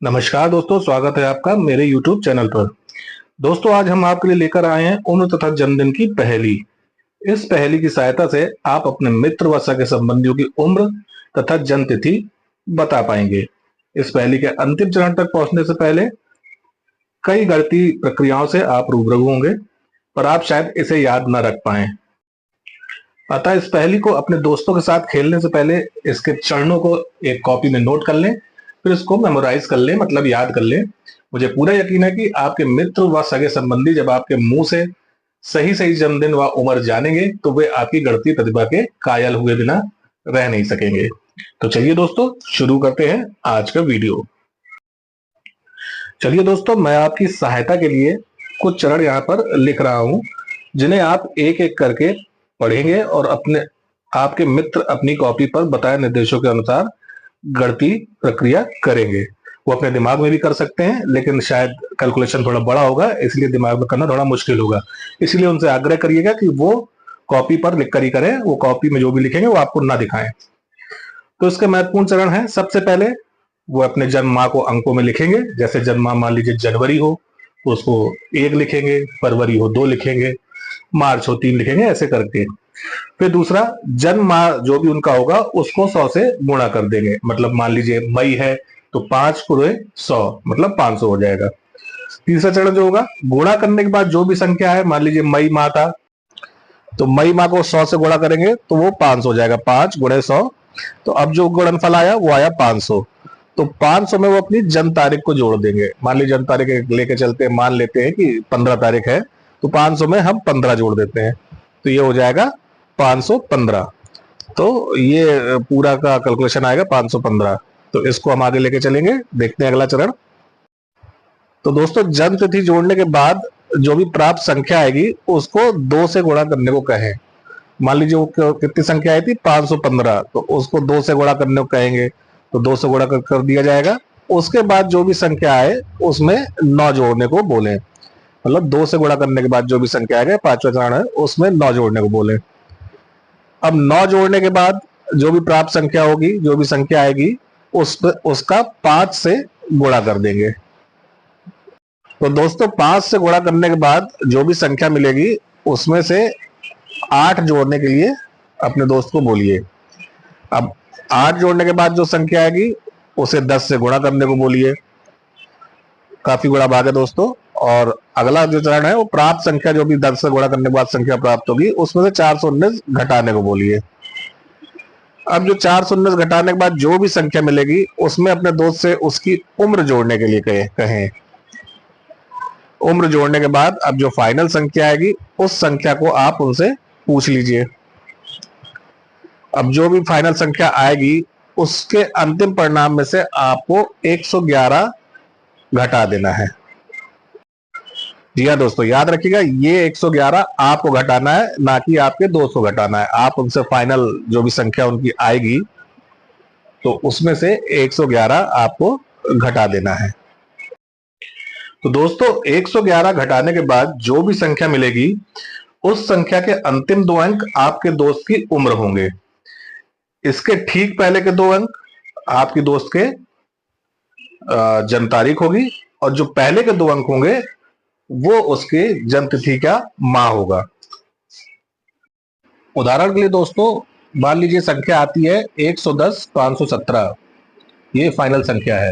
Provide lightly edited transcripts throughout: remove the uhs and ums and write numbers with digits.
नमस्कार दोस्तों, स्वागत है आपका मेरे YouTube चैनल पर। दोस्तों, आज हम आपके लिए लेकर आए हैं उम्र तथा जन्मदिन की पहेली। इस पहेली की सहायता से आप अपने मित्र व सगे संबंधियों की उम्र तथा जन्म तिथि बता पाएंगे। इस पहेली के अंतिम चरण तक पहुंचने से पहले कई गणितीय प्रक्रियाओं से आप रूबरू होंगे, पर आप शायद इसे याद न रख पाए। अतः इस पहेली को अपने दोस्तों के साथ खेलने से पहले इसके चरणों को एक कॉपी में नोट कर लें, फिर इसको मेमोराइज कर लें, मतलब याद कर लें। मुझे पूरा यकीन है कि आपके मित्र व सगे संबंधी जब आपके मुंह से सही सही जन्मदिन व उम्र जानेंगे तो वे आपकी गणितीय प्रतिभा के कायल हुए बिना रह नहीं सकेंगे। तो चलिए दोस्तों, शुरू करते हैं आज का वीडियो। चलिए दोस्तों, मैं आपकी सहायता के लिए कुछ चरण यहाँ पर लिख रहा हूं, जिन्हें आप एक एक करके पढ़ेंगे और आपके मित्र अपनी कॉपी पर बताए निर्देशों के अनुसार गणितीय प्रक्रिया करेंगे। वो अपने दिमाग में भी कर सकते हैं, लेकिन शायद कैलकुलेशन थोड़ा बड़ा होगा, इसलिए दिमाग में करना थोड़ा मुश्किल होगा। इसलिए उनसे आग्रह करिएगा कि वो कॉपी पर लिख कर ही करें, वो कॉपी में जो भी लिखेंगे वो आपको ना दिखाएं। तो इसके महत्वपूर्ण चरण है, सबसे पहले वो अपने जन्म माह को अंकों में लिखेंगे। जैसे जन्म माह मान लीजिए जनवरी हो तो उसको 1 लिखेंगे, फरवरी हो 2 लिखेंगे, मार्च हो 3 लिखेंगे, ऐसे करके। फिर दूसरा, जन्म माह जो भी उनका होगा उसको 100 से गुणा कर देंगे। मतलब मान लीजिए मई है तो 5 गुणे 100 मतलब 500 हो जाएगा। तीसरा चरण जो होगा, गुणा करने के बाद जो भी संख्या है, मान लीजिए मई माह था तो मई माह को 100 से गुणा करेंगे तो वो 500 हो जाएगा, 5 गुणे 100। तो अब जो गुणनफल आया वो आया 500। तो 500 में वो अपनी जन्म तारीख को जोड़ देंगे। मान लीजिए जन्म तारीख लेके चलते हैं, मान लेते हैं कि 15 तारीख है, तो 500 में हम 15 जोड़ देते हैं, तो ये हो जाएगा 515। तो ये पूरा का कैलकुलेशन आएगा 515। तो इसको हम आगे लेके चलेंगे, देखते हैं अगला चरण। तो दोस्तों, जन्म तिथि जोड़ने के बाद जो भी प्राप्त संख्या आएगी उसको 2 से गुणा करने को कहें। मान लीजिए वो कितनी संख्या आई थी, 515, तो उसको 2 से गुणा करने को कहेंगे, तो 2 से गुणा कर दिया जाएगा। उसके बाद जो भी संख्या आए उसमें 9 जोड़ने को बोले। मतलब 2 से गुणा करने के बाद जो भी संख्या आएगा, पांचवा चरण है, उसमें 9 जोड़ने को बोले। अब 9 जोड़ने के बाद जो भी प्राप्त संख्या होगी, जो भी संख्या आएगी, उसका 5 से गुणा कर देंगे। तो दोस्तों, 5 से गुणा करने के बाद जो भी संख्या मिलेगी उसमें से 8 जोड़ने के लिए अपने दोस्त को बोलिए। अब 8 जोड़ने के बाद जो संख्या आएगी उसे 10 से गुणा करने को बोलिए। काफी गुणा भाग है दोस्तों। और अगला जो चरण है वो प्राप्त संख्या, जो भी 10 से गुणा करने के बाद संख्या प्राप्त होगी उसमें से 419 घटाने को बोलिए। अब जो 419 घटाने के बाद जो भी संख्या मिलेगी उसमें अपने दोस्त से उसकी उम्र जोड़ने के लिए कहें। उम्र जोड़ने के बाद अब जो फाइनल संख्या आएगी उस संख्या को आप उनसे पूछ लीजिए। अब जो भी फाइनल संख्या आएगी उसके अंतिम परिणाम में से आपको 111 घटा देना है। जी हाँ दोस्तों, याद रखिएगा, ये 111 आपको घटाना है, ना कि आपके दोस्त को घटाना है। आप उनसे फाइनल जो भी संख्या उनकी आएगी तो उसमें से 111 आपको घटा देना है। तो दोस्तों, 111 घटाने के बाद जो भी संख्या मिलेगी उस संख्या के अंतिम 2 अंक आपके दोस्त की उम्र होंगे। इसके ठीक पहले के 2 अंक आपकी दोस्त के जन्म तारीख होगी, और जो पहले के 2 अंक होंगे वो उसके जन्म तिथि का माह होगा। उदाहरण के लिए दोस्तों, मान लीजिए संख्या आती है 110 517, ये फाइनल संख्या है।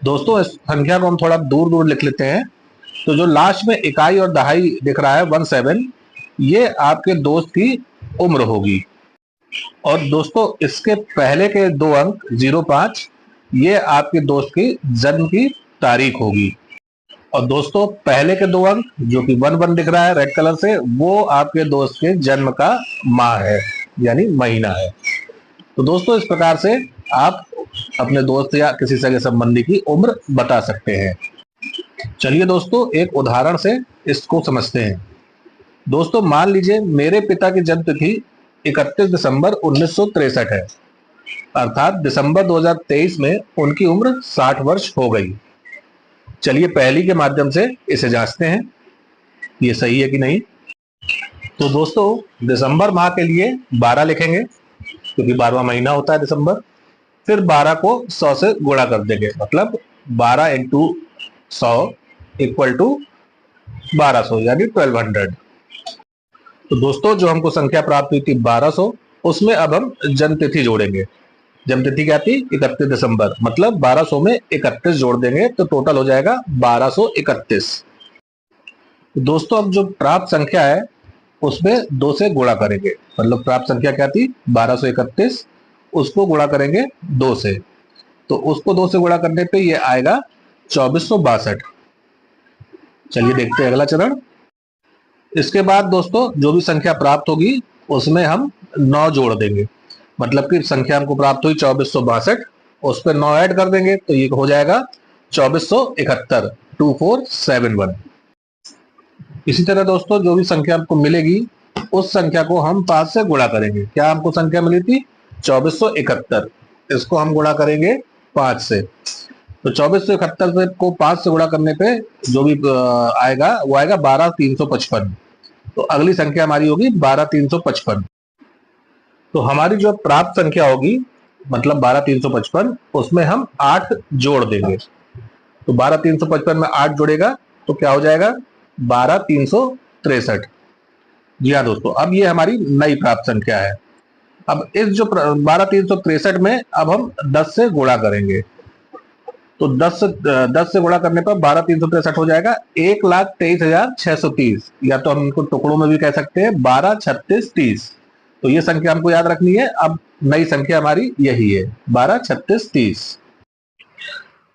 दोस्तों, इस संख्या को हम थोड़ा दूर दूर लिख लेते हैं। तो जो लास्ट में इकाई और दहाई दिख रहा है 17, ये आपके दोस्त की उम्र होगी। और दोस्तों, इसके पहले के 2 अंक 05, ये आपके दोस्त की जन्म की तारीख होगी। और दोस्तों, पहले के 2 अंक जो कि 11 दिख रहा है रेड कलर से, वो आपके दोस्त के जन्म का माह है, यानी महीना है। तो दोस्तों, इस प्रकार से आप अपने दोस्त या किसी सगे संबंधी की उम्र बता सकते हैं। चलिए दोस्तों, एक उदाहरण से इसको समझते हैं। दोस्तों, मान लीजिए मेरे पिता की जन्म तिथि 31 दिसंबर 1963 है, अर्थात दिसंबर 2023 में उनकी उम्र 60 वर्ष हो गई। चलिए पहेली के माध्यम से इसे जांचते हैं, ये सही है कि नहीं। तो दोस्तों, दिसंबर माह के लिए 12 लिखेंगे, क्योंकि 12वां महीना होता है दिसंबर। फिर 12 को 100 से गुणा कर देंगे, मतलब 12 इंटू 100 इक्वल टू 1200 यानी 1200। तो दोस्तों जो हमको संख्या प्राप्त हुई थी 1200, उसमें अब हम जन्म तिथि जोड़ेंगे। जन्म तिथि क्या थी? 31 दिसंबर, मतलब 1200 में 31 जोड़ देंगे तो टोटल हो जाएगा 1231। तो दोस्तों अब जो प्राप्त संख्या है उसमें 2 से गुणा करेंगे, मतलब प्राप्त संख्या क्या थी? 1231, उसको गुणा करेंगे 2 से, तो उसको 2 से गुणा करने पे ये आएगा 2462। चलिए देखते हैं अगला चरण। इसके बाद दोस्तों जो भी संख्या प्राप्त होगी उसमें हम 9 जोड़ देंगे, मतलब कि संख्या हमको प्राप्त हुई 2462, उस पर 9 ऐड कर देंगे तो ये हो जाएगा 2471, 2471। इसी तरह दोस्तों जो भी संख्या आपको मिलेगी उस संख्या को हम 5 से गुणा करेंगे। क्या हमको संख्या मिली थी? 2471, इसको हम गुणा करेंगे 5 से, तो 2471 को 5 से गुणा करने पे जो भी आएगा वो आएगा 12355। तो अगली संख्या हमारी होगी 12355। तो हमारी जो प्राप्त संख्या होगी मतलब 12355, उसमें हम 8 जोड़ देंगे। तो 12355 में 8 जोड़ेगा तो क्या हो जाएगा? 12363। जी हाँ दोस्तों, अब ये हमारी नई प्राप्त संख्या है। अब इस जो 12363 में अब हम 10 से गुणा करेंगे, तो 10 से गुणा करने पर 12363 हो जाएगा 1,23,630, या तो हम इनको टुकड़ों में भी कह सकते हैं 12, 36, 30। तो ये संख्या हमको याद रखनी है। अब नई संख्या हमारी यही है 12, 36, 30।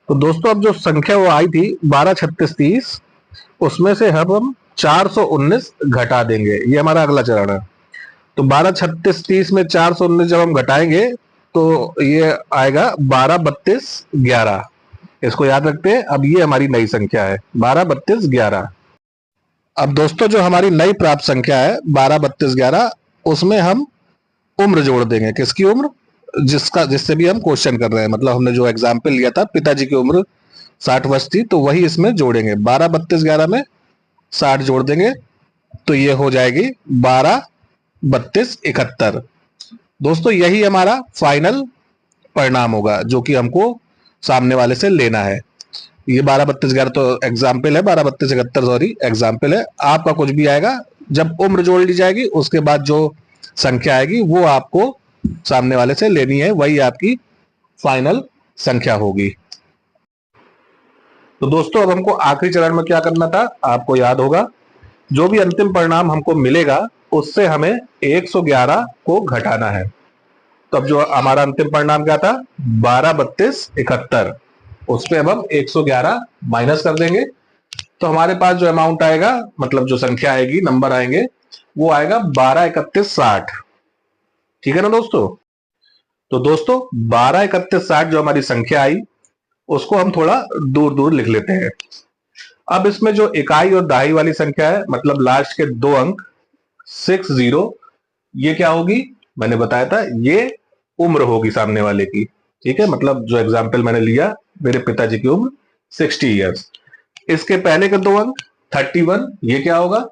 तो दोस्तों अब जो संख्या वो आई थी 12, 36, 30, उसमें से हम 419 घटा देंगे। ये हमारा अगला चरण है। तो 12, 36, 30 में 419 जब हम घटाएंगे तो ये आएगा 12, 32, 11। इसको याद रखते हैं। अब ये हमारी नई संख्या है 12, 32, 11। अब दोस्तों जो हमारी नई प्राप्त संख्या है 12, 32, 11, उसमें हम उम्र जोड़ देंगे। किसकी उम्र? जिससे भी हम क्वेश्चन कर रहे हैं, मतलब हमने जो एग्जाम्पल लिया था पिताजी की उम्र 60 वर्ष थी, तो वही इसमें जोड़ेंगे। 12, 32, 11 में 60 जोड़ देंगे तो ये हो जाएगी 12, 32, 71। दोस्तों यही हमारा फाइनल परिणाम होगा जो कि हमको सामने वाले से लेना है। ये 12, 32, 11 तो एग्जाम्पल है, 12, 32, 71 सॉरी एग्जाम्पल है। आपका कुछ भी आएगा, जब उम्र जोड़ ली जाएगी उसके बाद जो संख्या आएगी वो आपको सामने वाले से लेनी है, वही आपकी फाइनल संख्या होगी। तो दोस्तों अब हमको आखिरी चरण में क्या करना था आपको याद होगा। जो भी अंतिम परिणाम हमको मिलेगा उससे हमें 111 को घटाना है। तो अब जो हमारा अंतिम परिणाम क्या था 12, 32, 71, उस पर अब हम 111 माइनस कर देंगे तो हमारे पास जो अमाउंट आएगा, मतलब जो संख्या आएगी, नंबर आएंगे, वो आएगा 12, 31, 60। ठीक है ना दोस्तों? तो दोस्तों 12, 31, 60 जो हमारी संख्या आई उसको हम थोड़ा दूर दूर लिख लेते हैं। अब इसमें जो इकाई और दहाई वाली संख्या है, मतलब लास्ट के 2 अंक 60, ये क्या होगी? मैंने बताया था ये उम्र होगी सामने वाले की। ठीक है, मतलब जो एग्जाम्पल मैंने लिया, मेरे पिताजी की उम्र 60 ईयर्स। इसके पहले के 2 अंक 31, ये क्या होगा?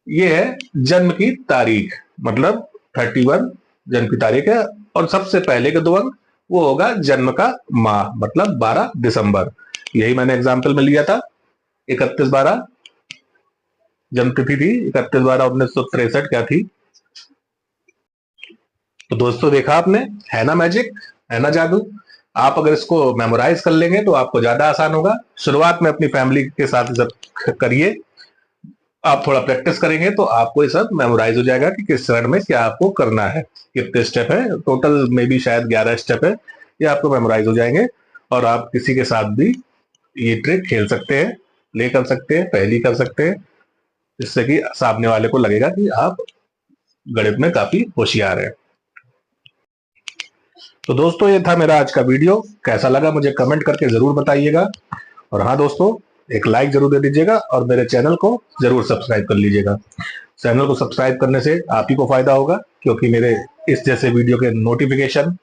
ये है जन्म की तारीख, मतलब 31 जन्म की तारीख है। और सबसे पहले के 2 अंक वो होगा जन्म का माह, मतलब 12 दिसंबर। यही मैंने एग्जाम्पल में लिया था। 31, 12 जन्म तिथि थी, 31, 12, 1963 क्या थी? तो दोस्तों देखा आपने, है ना मैजिक, है ना जादू। आप अगर इसको मेमोराइज कर लेंगे तो आपको ज्यादा आसान होगा। शुरुआत में अपनी फैमिली के साथ जब करिए, आप थोड़ा प्रैक्टिस करेंगे तो आपको ये सब मेमोराइज हो जाएगा कि किस चरण में क्या आपको करना है, कितने स्टेप है। टोटल में भी शायद 11 स्टेप है, ये आपको मेमोराइज हो जाएंगे। और आप किसी के साथ भी ये ट्रिक खेल सकते हैं, प्ले कर सकते हैं, पहली कर सकते हैं, जिससे कि सामने वाले को लगेगा कि आप गणित में काफी होशियार है। तो दोस्तों ये था मेरा आज का वीडियो। कैसा लगा मुझे कमेंट करके जरूर बताइएगा। और हाँ दोस्तों, एक लाइक जरूर दे दीजिएगा और मेरे चैनल को जरूर सब्सक्राइब कर लीजिएगा। चैनल को सब्सक्राइब करने से आप ही को फायदा होगा, क्योंकि मेरे इस जैसे वीडियो के नोटिफिकेशन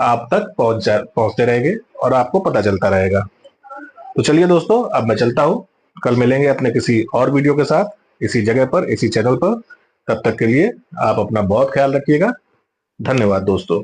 आप तक पहुंचते रहेंगे और आपको पता चलता रहेगा। तो चलिए दोस्तों, अब मैं चलता हूँ। कल मिलेंगे अपने किसी और वीडियो के साथ, इसी जगह पर, इसी चैनल पर। तब तक के लिए आप अपना बहुत ख्याल रखिएगा। धन्यवाद दोस्तों।